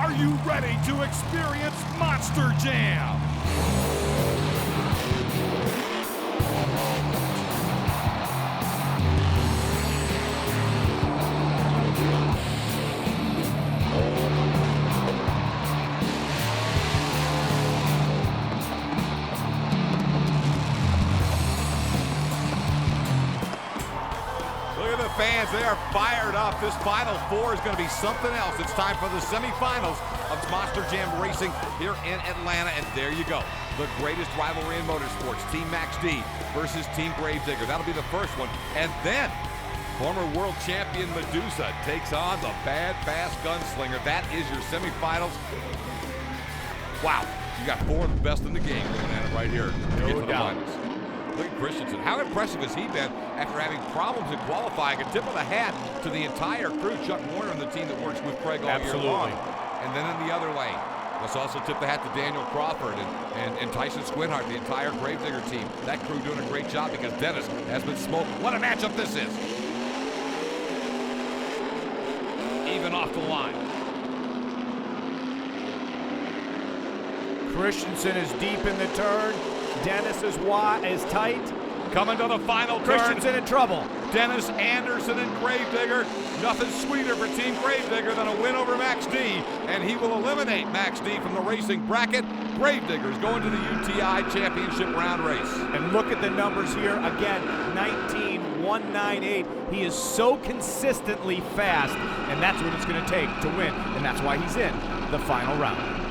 Are you ready to experience Monster Jam? Fans, they are fired up. This Final Four is going to be something else. It's time for the semifinals of Monster Jam Racing here in Atlanta, and there you go. The greatest rivalry in motorsports, Team Max D versus Team Gravedigger. That'll be the first one. And then former world champion Medusa takes on the bad, fast Gunslinger. That is your semifinals. Wow, you got four of the best in the game going at it right here to get to the finals. Look at Christensen. How impressive has he been after having problems in qualifying? A tip of the hat to the entire crew. Chuck Warner and the team that works with Craig all year long. And then in the other lane, let's also tip the hat to Daniel Crawford and Tyson Squinhart, the entire Gravedigger team. That crew doing a great job because Dennis has been smoking. What a matchup this is. Even off the line. Christensen is deep in the turn. Dennis is tight. Coming to the final turn. Christensen in trouble. Dennis Anderson and Gravedigger. Nothing sweeter for Team Gravedigger than a win over Max D. And he will eliminate Max D from the racing bracket. Gravedigger's going to the UTI Championship round race. And look at the numbers here. Again, 19.198. He is so consistently fast, and that's what it's going to take to win. And that's why he's in the final round.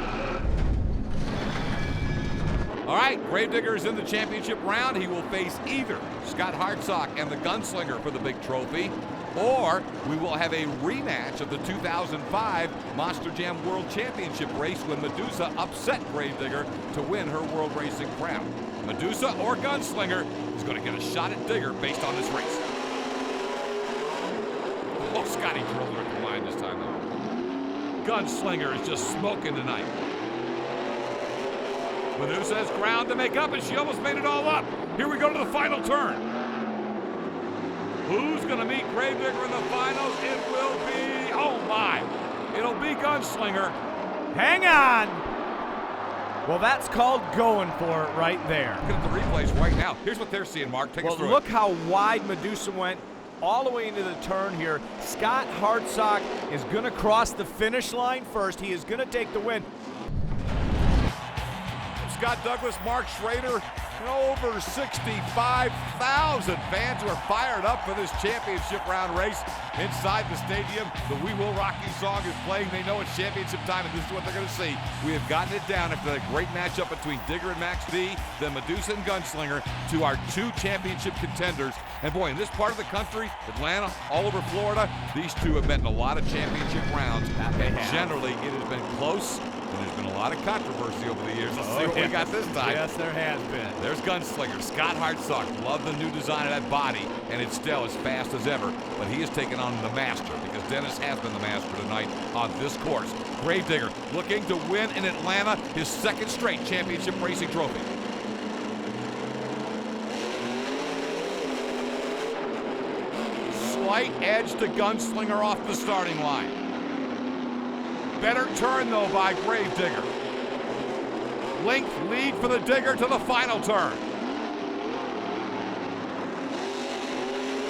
All right, Gravedigger is in the championship round. He will face either Scott Hartsock and the Gunslinger for the big trophy, or we will have a rematch of the 2005 Monster Jam World Championship race when Medusa upset Gravedigger to win her World Racing crown. Medusa or Gunslinger is going to get a shot at Digger based on this race. Oh, Scotty drilled her at the line this time, though. Gunslinger is just smoking tonight. Medusa has ground to make up, and she almost made it all up. Here we go to the final turn. Who's going to meet Gravedigger in the finals? It will be, oh my, it'll be Gunslinger. Hang on. Well, that's called going for it right there. Look at the replays right now. Here's what they're seeing, Mark. Take us through look how wide Medusa went all the way into the turn here. Scott Hartsock is going to cross the finish line first. He is going to take the win. Scott Douglas, Mark Schrader, and over 65,000 fans who are fired up for this championship round race inside the stadium. The We Will Rock You song is playing. They know it's championship time, and this is what they're going to see. We have gotten it down after that great matchup between Digger and Max D, then Medusa and Gunslinger, to our two championship contenders. And boy, in this part of the country, Atlanta, all over Florida, these two have met in a lot of championship rounds. And generally, it has been close. And there's been a lot of controversy over the years. Let's see what we got this time. Yes, there has been. There's Gunslinger. Scott Hartsock. Love the new design of that body, and it's still as fast as ever. But he is taking on the master because Dennis has been the master tonight on this course. Gravedigger looking to win in Atlanta his second straight championship racing trophy. Slight edge to Gunslinger off the starting line. Better turn, though, by Gravedigger. Length lead for the Digger to the final turn.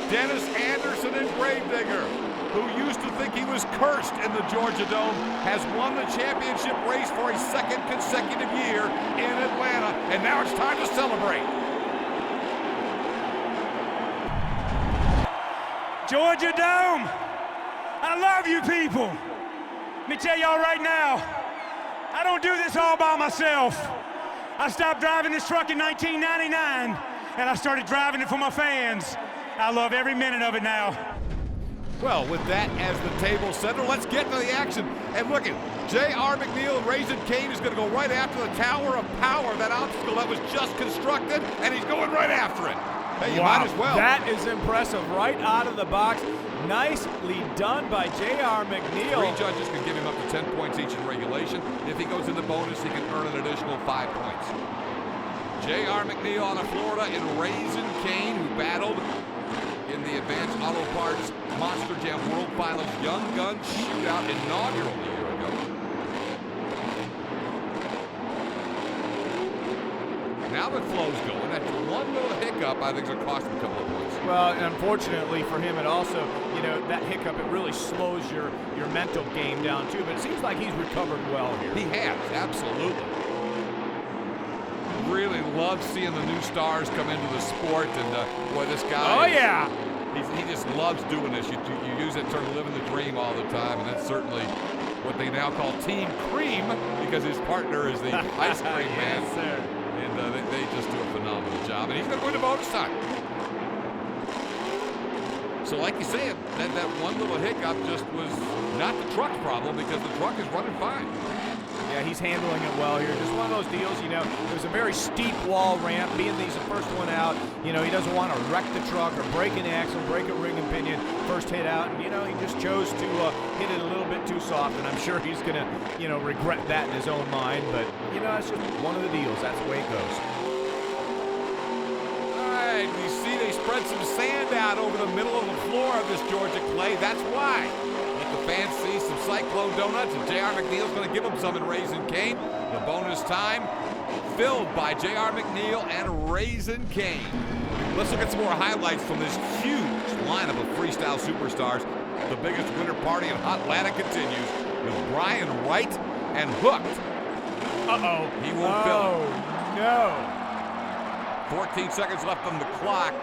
Dennis Anderson and Gravedigger, who used to think he was cursed in the Georgia Dome, has won the championship race for a second consecutive year in Atlanta, and now it's time to celebrate. Georgia Dome, I love you people. Let me tell y'all right now, I don't do this all by myself. I stopped driving this truck in 1999, and I started driving it for my fans. I love every minute of it now. Well, with that as the table setter, let's get to the action. And look at J.R. McNeil and RAZIN Kane is going to go right after the Tower of Power, that obstacle that was just constructed, and he's going right after it. Hey, you might as well. That is impressive, right out of the box. Nicely done by J.R. McNeil. 3 judges can give him up to 10 points each in regulation. If he goes in the bonus, he can earn an additional 5 points. J.R. McNeil out of Florida and RAZIN Kane, who battled in the Advanced Auto Parts Monster Jam World Finals Young Gun Shootout inaugural a year ago. now that Flo's going, that one little hiccup, I think, is going to cost him a couple of points. Well, unfortunately for him, it also, you know, that hiccup, it really slows your mental game down too, but it seems like he's recovered well here. He has, absolutely. Really love seeing the new stars come into the sport, and boy, this guy. Oh, yeah. He just loves doing this. You use that term, living the dream, all the time, and that's certainly what they now call Team Cream, because his partner is the ice cream man. Yes, sir. And they just do a phenomenal job, and he's going to win the bonus time. So like you said, that one little hiccup just was not the truck's problem, because the truck is running fine. Yeah, he's handling it well here. Just one of those deals, you know, it was a very steep wall ramp. Being he's the first one out, you know, he doesn't want to wreck the truck or break an axle, break a ring and pinion, first hit out. And, you know, he just chose to hit it a little bit too soft. And I'm sure he's going to, you know, regret that in his own mind. But, you know, it's just one of the deals. That's the way it goes. All right, we see they spread some sand out over the middle of the floor of this Georgia clay. That's why. The fans see some Cyclone Donuts, and J.R. McNeil's going to give them some in Raising Cane. The bonus time filled by J.R. McNeil and Raising Cane. Let's look at some more highlights from this huge lineup of freestyle superstars. The biggest winter party in Hot Atlanta continues with Brian Wright and Hooked. Uh-oh. He won't fill it. No. 14 seconds left on the clock.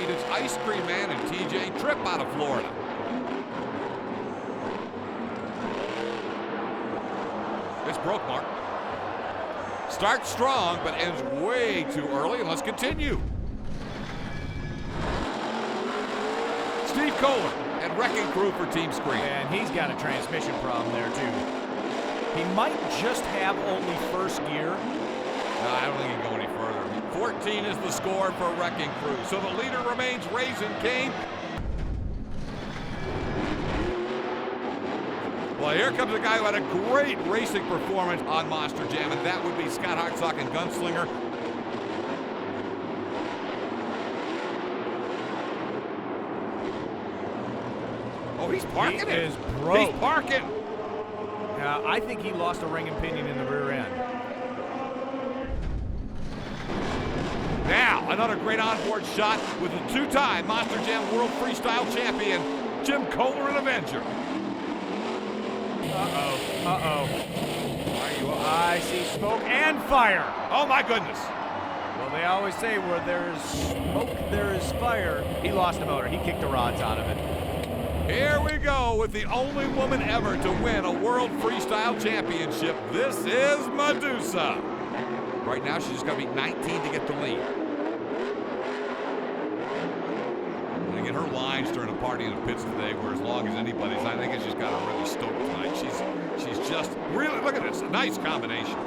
It's Ice Cream Man and TJ Tripp out of Florida. This broke, Mark. Starts strong, but ends way too early, and let's continue. Steve Kohler and Wrecking Crew for Team Scream. And he's got a transmission problem there, too. He might just have only first gear. No, I don't think he can go any further. 14 is the score for Wrecking Crew. So the leader remains Raising Cane. Well, here comes a guy who had a great racing performance on Monster Jam, and that would be Scott Hartsock and Gunslinger. Oh, he's parking it. He is broke. He's parking. I think he lost a ring and pinion in the rear end. Now, another great onboard shot with the two-time Monster Jam World Freestyle Champion, Jim Kohler and Avenger. I see smoke and fire. Oh, my goodness. Well, they always say where there's smoke, there is fire. He lost the motor. He kicked the rods out of it. Here we go with the only woman ever to win a World Freestyle Championship. This is Medusa. Right now, she's just got to beat 19 to get the lead. And again, her lines during the party in the pits today were as long as anybody's. I think she's got her really stoked tonight. She's just really, look at this, a nice combination.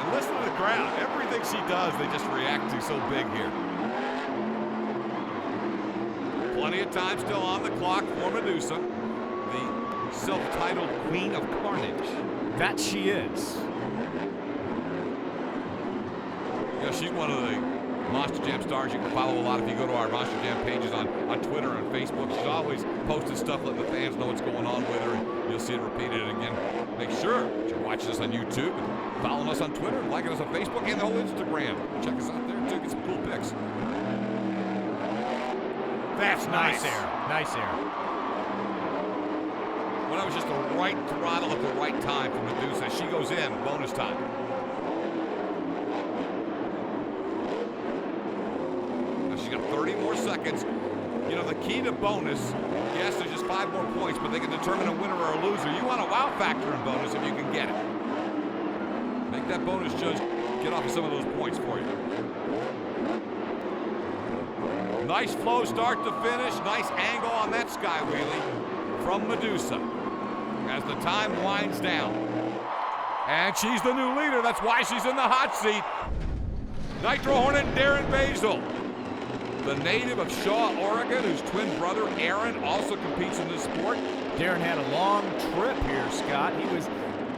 And listen to the crowd. Everything she does, they just react to so big here. Plenty of time still on the clock for Medusa, the self-titled Queen of Carnage. That she is. You know, she's one of the Monster Jam stars you can follow a lot if you go to our Monster Jam pages on Twitter and Facebook. She's always posting stuff, letting the fans know what's going on with her, and you'll see it repeated. And again, make sure that you're watching us on YouTube, and following us on Twitter, and liking us on Facebook, and the whole Instagram. Check us out there, too. Get some cool pics. That's nice. Nice air. Nice air. Well, that was just the right throttle at the right time for Medusa. She goes in, bonus time. Now she's got 30 more seconds. You know, the key to bonus, yes, there's just 5 more points, but they can determine a winner or a loser. You want a wow factor in bonus if you can get it. Make that bonus judge get off of some of those points for you. Nice flow start to finish. Nice angle on that sky wheelie from Medusa as the time winds down. And she's the new leader. That's why she's in the hot seat. Nitro Hornet Darren Basil, the native of Shaw, Oregon, whose twin brother Aaron also competes in this sport. Darren had a long trip here, Scott. He was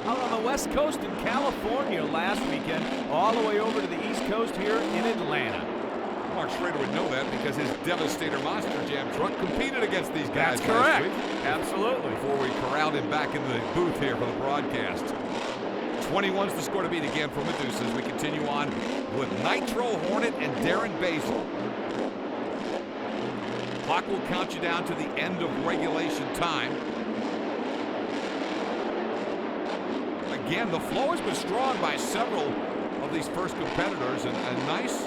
out on the West Coast in California last weekend, all the way over to the East Coast here in Atlanta. Mark Schrader would know that because his Devastator Monster Jam truck competed against these guys. That's correct. Last week. Absolutely. Before we corralled him back into the booth here for the broadcast. 21's the score to beat again for Medusa as we continue on with Nitro, Hornet, and Darren Basil. Clock will count you down to the end of regulation time. Again, the flow has been strong by several of these first competitors, and a nice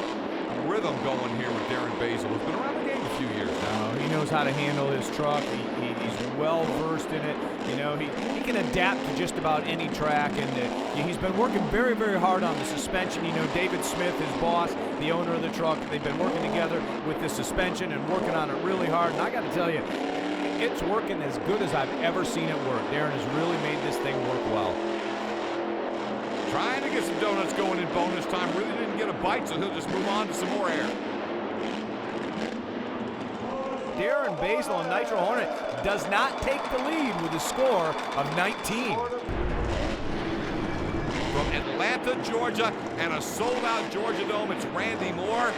rhythm going here with Darren Basil, who's been around the game a few years now. He knows how to handle his truck. He's well versed in it. You know, he can adapt to just about any track, and he's been working very, very hard on the suspension. You know, David Smith, his boss, the owner of the truck, they've been working together with the suspension and working on it really hard. And I got to tell you, it's working as good as I've ever seen it work. Darren has really made this thing work well. Trying to get some donuts going in bonus time. Really didn't get a bite, so he'll just move on to some more air. Darren Basil and Nitro Hornet does not take the lead with a score of 19. From Atlanta, Georgia, and a sold-out Georgia Dome, it's Randy Moore.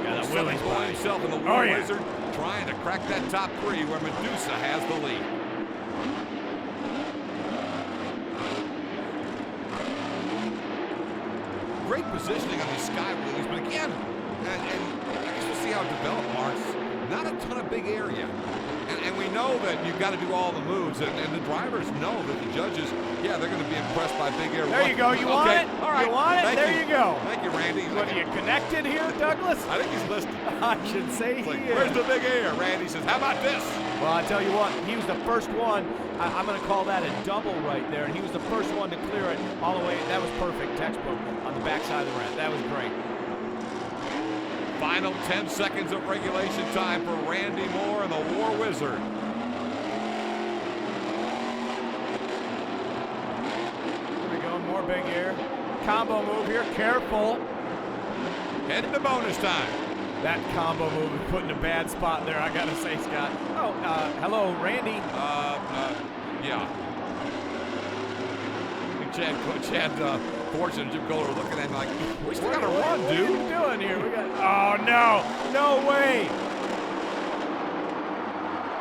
Got a Willie's going himself in the War Wizard, trying to crack that top three where Medusa has the lead. Great positioning on these sky wheelies, but again, and I guess we'll see how it develops, Mark. Not a ton of big area. And we know that you've got to do all the moves, and the drivers know that the judges, yeah, they're going to be impressed by big air. There you go. You want it? All right. You want it? There you go. Thank you, Randy. What, are you connected here, Douglas? I think he's listening. I should say he is. Where's the big air? Randy says, how about this? Well, I tell you what, he was the first one. I'm going to call that a double right there, and he was the first one to clear it all the way. That was perfect, textbook, on the backside of the ramp. That was great. Final 10 seconds of regulation time for Randy Moore and the War Wizard. Here we go, more big air. Combo move here, careful. Heading to bonus time. That combo move is put in a bad spot there, I gotta say, Scott. Oh, hello, Randy. Yeah. Chad Fortune and Jim Kohler were looking at him like, we still gotta run, dude. What are you doing here? Oh, no way.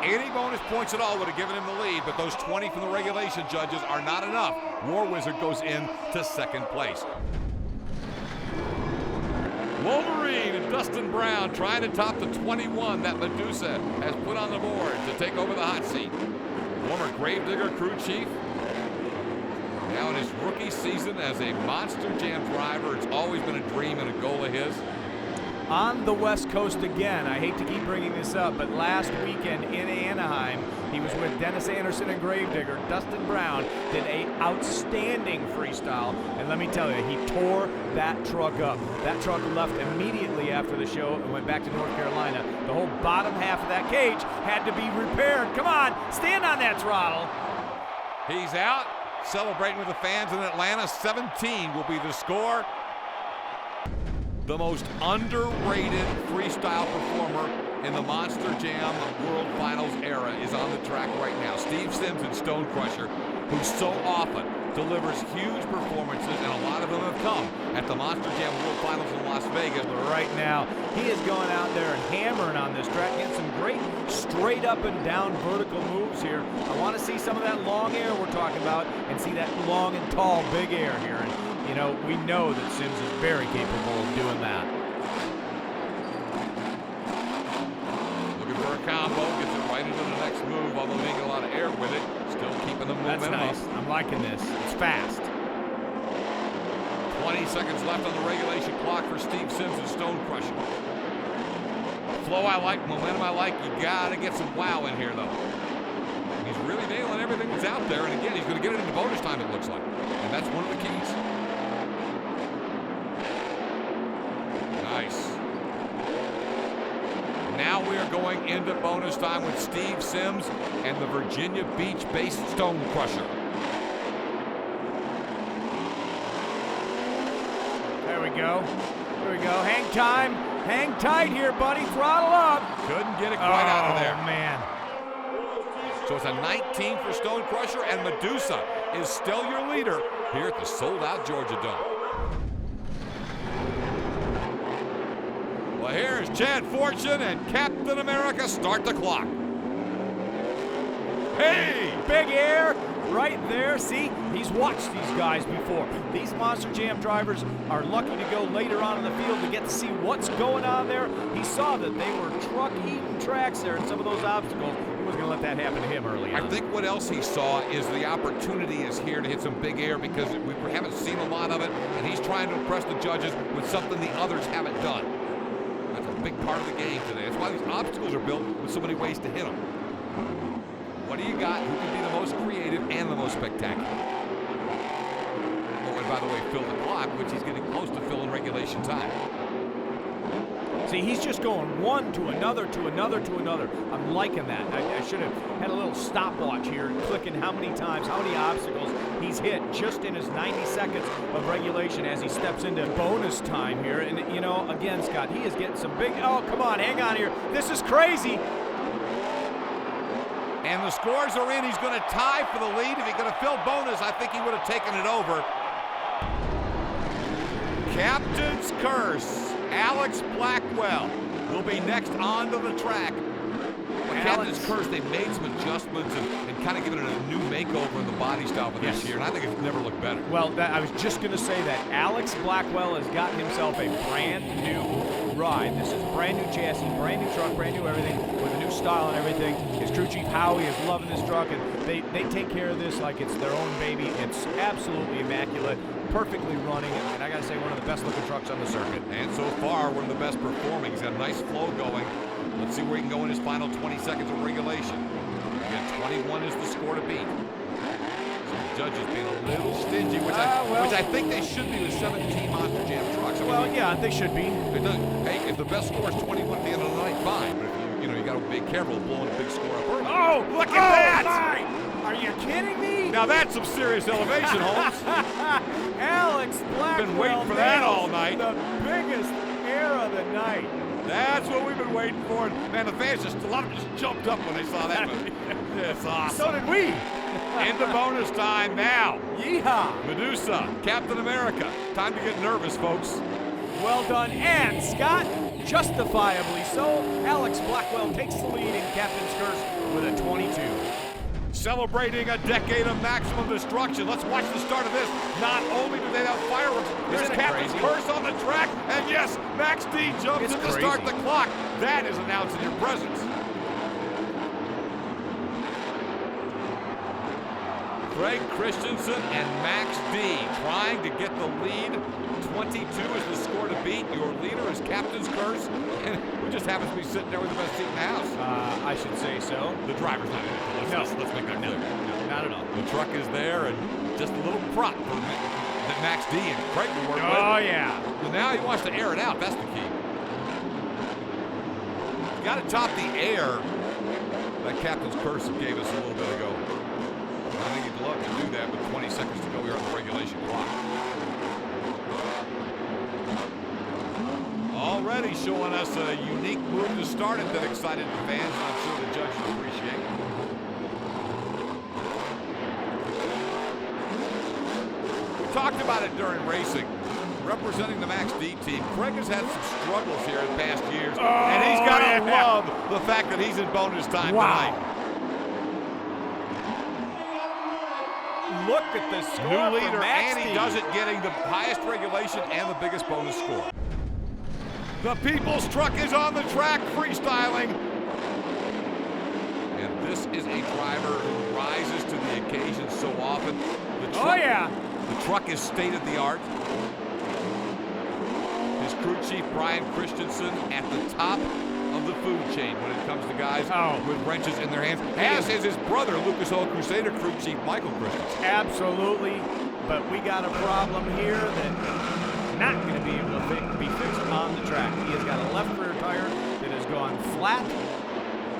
80 bonus points at all would have given him the lead, but those 20 from the regulation judges are not enough. War Wizard goes in to second place. Wolverine and Dustin Brown trying to top the 21 that Medusa has put on the board to take over the hot seat. Former Gravedigger crew chief, now in his rookie season as a Monster Jam driver. It's always been a dream and a goal of his. On the West Coast again, I hate to keep bringing this up, but last weekend in Anaheim, he was with Dennis Anderson and Gravedigger. Dustin Brown did an outstanding freestyle, and let me tell you, he tore that truck up. That truck left immediately after the show and went back to North Carolina. The whole bottom half of that cage had to be repaired. Come on, stand on that throttle. He's out, celebrating with the fans in Atlanta. 17 will be the score. The most underrated freestyle performer in the Monster Jam World Finals era is on the track right now. Steve Sims and Stone Crusher, who so often delivers huge performances, and a lot of them have come at the Monster Jam World Finals in Las Vegas. But right now, he is going out there and hammering on this track, getting some great straight up and down vertical moves here. I want to see some of that long air we're talking about and see that long and tall big air here. And you know, we know that Sims is very capable of doing that. Looking for a combo, gets it right into the next move, although he didn't get a lot of air with it. Still keeping the momentum That's nice. up. I'm liking this. It's fast. 20 seconds left on the regulation clock for Steve Sims and Stone Crusher. Flow I like, momentum I like. You gotta get some wow in here, though. He's really nailing everything that's out there, and again, he's gonna get it into bonus time, it looks like. And that's one of the keys. Nice. Now we are going into bonus time with Steve Sims and the Virginia Beach-based Stone Crusher. There we go. There we go. Hang time. Hang tight here, buddy. Throttle up. Couldn't get it quite out of there. Oh, man. So it's a 19 for Stone Crusher, and Medusa is still your leader here at the sold-out Georgia Dome. Well, here's Chad Fortune and Captain America start the clock. Hey, big air right there. See, he's watched these guys before. These Monster Jam drivers are lucky to go later on in the field to get to see what's going on there. He saw that they were truck-eating tracks there in some of those obstacles. He wasn't going to let that happen to him early on. I think what else he saw is the opportunity is here to hit some big air because we haven't seen a lot of it, and he's trying to impress the judges with something the others haven't done. That's a big part of the game today. That's why these obstacles are built with so many ways to hit them. What do you got? Who can be the most creative and the most spectacular? Oh, and by the way, fill the clock, which he's getting close to filling regulation time. See, he's just going one to another, to another, to another. I'm liking that. I should have had a little stopwatch here, clicking how many times, how many obstacles he's hit just in his 90 seconds of regulation as he steps into bonus time here. And, you know, again, Scott, he is getting some big, oh, come on, hang on here. This is crazy. And the scores are in. He's going to tie for the lead. If he could have filled bonus, I think he would have taken it over. Captain's Curse. Alex Blackwell will be next onto the track. Captain's Curse, they made some adjustments and kind of given it a new makeover in the body style for this year, and I think it's never looked better. Well, I was just going to say that Alex Blackwell has gotten himself a brand new ride. This is a brand new chassis, brand new truck, brand new everything, with a new style and everything. His crew chief Howie is loving this truck, and they take care of this like it's their own baby. It's absolutely immaculate, perfectly running, and I got to say, one of the best looking trucks on the circuit. And so far, one of the best performing. He's got a nice flow going. Let's see where he can go in his final 20 seconds of regulation. Again, 21 is the score to beat. So the judges being a little stingy, which I think they should be with 17 Monster Jam trucks. Well, yeah, they should be. Hey, if the best score is 21 at the end of the night, fine. But if you got to be careful of blowing a big score up early. Oh, look at that! My. Are you kidding me? Now that's some serious elevation, Holmes. Alex Blackwell. Been waiting for that all night. The biggest air of the night. That's what we've been waiting for. And man, the fans a lot of them just jumped up when they saw that. It's awesome. So did we. Into bonus time now. Yeehaw. Medusa, Captain America. Time to get nervous, folks. Well done. And Scott, justifiably so, Alex Blackwell takes the lead in Captain's Curse with a 22. Celebrating a decade of maximum destruction. Let's watch the start of this. Not only do they have fireworks, there's Captain's Curse on the track, and yes, Max D jumps in to start the clock. That is announcing your presence. Craig Christensen and Max D trying to get the lead. 22 is the score to beat. Your leader is Captain's Curse, and who just happens to be sitting there with the best seat in the house. I should say so. The driver's not in it. Let's make that clear. No, not at all. The truck is there, and just a little prop for that Max D and Craig will work with. Oh, yeah. And now he wants to air it out. That's the key. You got to top the air that Captain's Curse gave us a little bit ago. I think he'd love to do that with 20 seconds to go here on the regulation clock. Already showing us a unique move to start it that excited the fans, and I'm sure the judges appreciate it. We talked about it during racing. Representing the Max D team, Craig has had some struggles here in past years, and he's got to love the fact that he's in bonus time tonight. Look at the score. New leader, Max and he D. does it getting the highest regulation and the biggest bonus score. The People's Truck is on the track freestyling. And this is a driver who rises to the occasion so often. The truck is state-of-the-art. His crew chief, Brian Christensen, at the top of the food chain when it comes to guys with wrenches in their hands, as is his brother, Lucas Oil Crusader crew chief, Michael Christensen. Absolutely, but we got a problem here that not going to be able to be fixed on the track. He has got a left rear tire that has gone flat.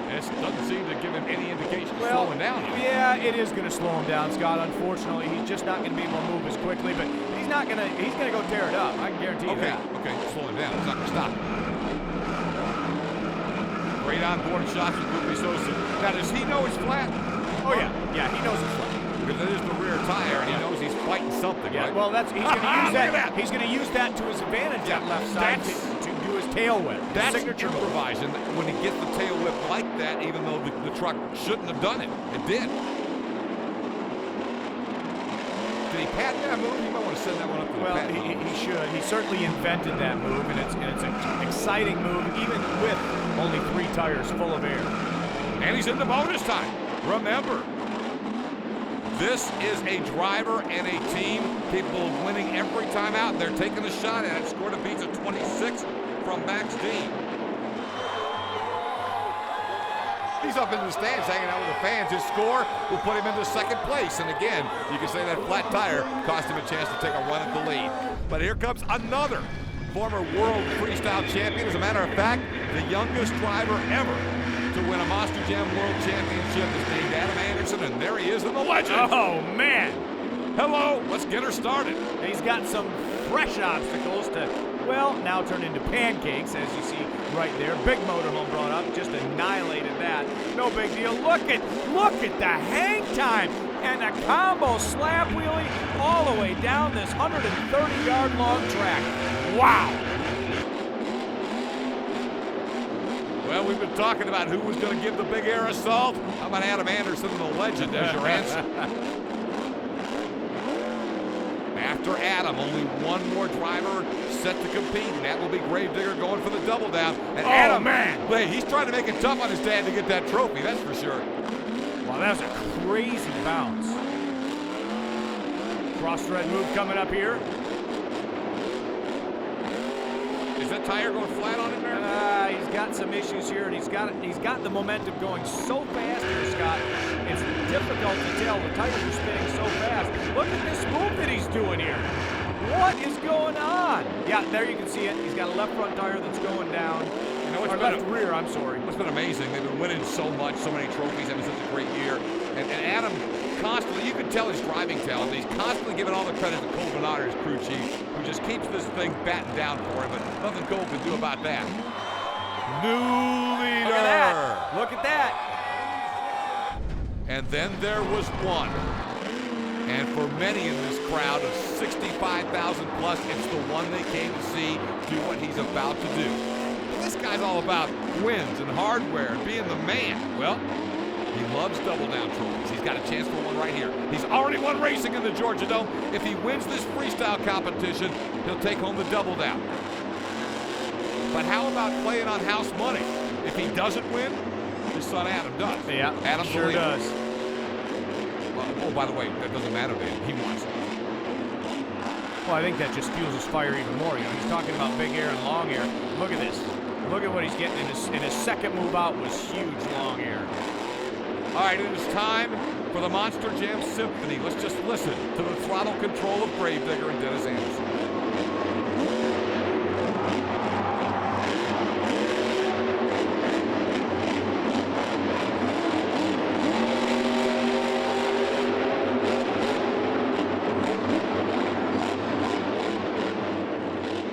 This doesn't seem to give him any indication of slowing down. Yeah, it is going to slow him down, Scott. Unfortunately, he's just not going to be able to move as quickly, but he's not going to. He's going to go tear it up. I can guarantee you that. Okay, slow him down. He's not going to stop. Great on-board shots with Lupe Sosa. Now, does he know it's flat? Oh yeah, he knows it's flat. Because it is the rear tire, and he knows he's fighting something, right? Well, he's going to use that. He's going to use that to his advantage, that left side, to do his tail whip. That's signature move. improvising when he gets the tail whip like that, even though the truck shouldn't have done it. It did. Did he patent that move? You might want to send that one up to the patent office. He should. He certainly invented that move, and it's an exciting move, even with only 3 tires full of air. And he's in the bonus time. Remember, this is a driver and a team capable of winning every time out. They're taking a shot at it. Score to beats a 26 from Max D. He's up in the stands hanging out with the fans. His score will put him into second place. And again, you can say that flat tire cost him a chance to take a run at the lead. But here comes another former world freestyle champion. As a matter of fact, the youngest driver ever to win a Monster Jam World Championship is named Adam Anderson, and there he is in the legend. Oh, man. Hello, let's get her started. He's got some fresh obstacles to, well, now turn into pancakes, as you see right there. Big motorhome brought up, just annihilated that. No big deal. Look at the hang time and a combo slap wheelie all the way down this 130-yard long track. Wow. Well, we've been talking about who was going to give the big air assault. How about Adam Anderson, the legend, as your answer? After Adam, only one more driver set to compete, and that will be Gravedigger going for the double down. And Adam, man, he's trying to make it tough on his dad to get that trophy, that's for sure. Wow, that was a crazy bounce. Cross-thread move coming up here. Is that tire going flat on him there? He's got some issues here, and he's got the momentum going so fast here, Scott. It's difficult to tell. The tires are spinning so fast. Look at this move that he's doing here. What is going on? Yeah, there you can see it. He's got a left front tire that's going down. You know, or left rear, I'm sorry. It's been amazing. They've been winning so much, so many trophies, having such a great year. And Adam constantly, you can tell his driving talent. He's constantly giving all the credit to Cole Bernard, his crew chief, who just keeps this thing battened down for him, but nothing Cole can do about that. New leader. Look at that. Look at that. And then there was one. And for many in this crowd of 65,000 plus, it's the one they came to see do what he's about to do. But this guy's all about wins and hardware and being the man. Well, he loves double down trophies. He's got a chance for one right here. He's already won racing in the Georgia Dome. If he wins this freestyle competition, he'll take home the double down. But how about playing on house money? If he doesn't win, his son Adam does. Yeah, Adam sure does. Oh, by the way, that doesn't matter to him. He wants it. Well, I think that just fuels his fire even more. You know, he's talking about big air and long air. Look at this. Look at what he's getting in his second move out was huge long air. All right, it is time for the Monster Jam Symphony. Let's just listen to the throttle control of Gravedigger and Dennis Anderson.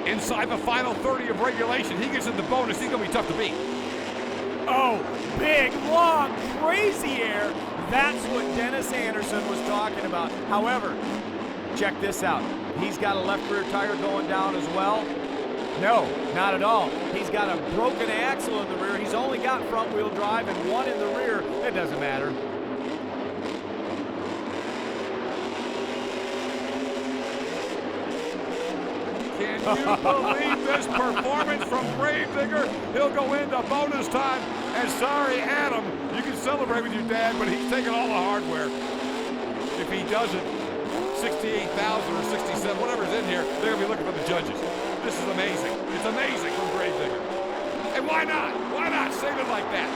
Inside the final 30 of regulation, he gets in the bonus. He's going to be tough to beat. Oh, big, long, crazy air. That's what Dennis Anderson was talking about. However, check this out. He's got a left rear tire going down as well. No, not at all. He's got a broken axle in the rear. He's only got front wheel drive and one in the rear. It doesn't matter. Can you believe this performance from Gravedigger? He'll go into bonus time. And sorry, Adam, you can celebrate with your dad, but he's taking all the hardware. If he doesn't, 68,000 or 67, whatever's in here, they're going to be looking for the judges. This is amazing. It's amazing from Gravedigger. And why not? Why not save it like that?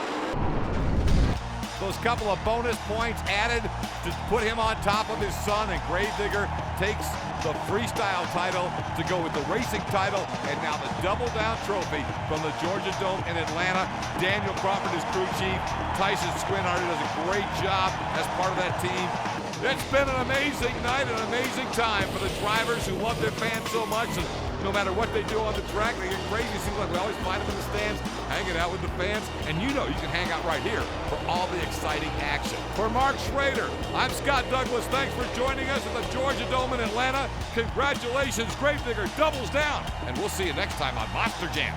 Those couple of bonus points added to put him on top of his son, and Gravedigger takes the freestyle title to go with the racing title, and now the double down trophy from the Georgia Dome in Atlanta. Daniel Crawford is crew chief. Tyson Swinhardt does a great job as part of that team. It's been an amazing night, an amazing time for the drivers who love their fans so much, and no matter what they do on the track, they get crazy. It seems like we always find them in the stands, hanging out with the fans, and you know you can hang out right here for all the exciting action. For Mark Schrader, I'm Scott Douglas. Thanks for joining us at the Georgia Dome in Atlanta. Congratulations, Gravedigger doubles down, and we'll see you next time on Monster Jam.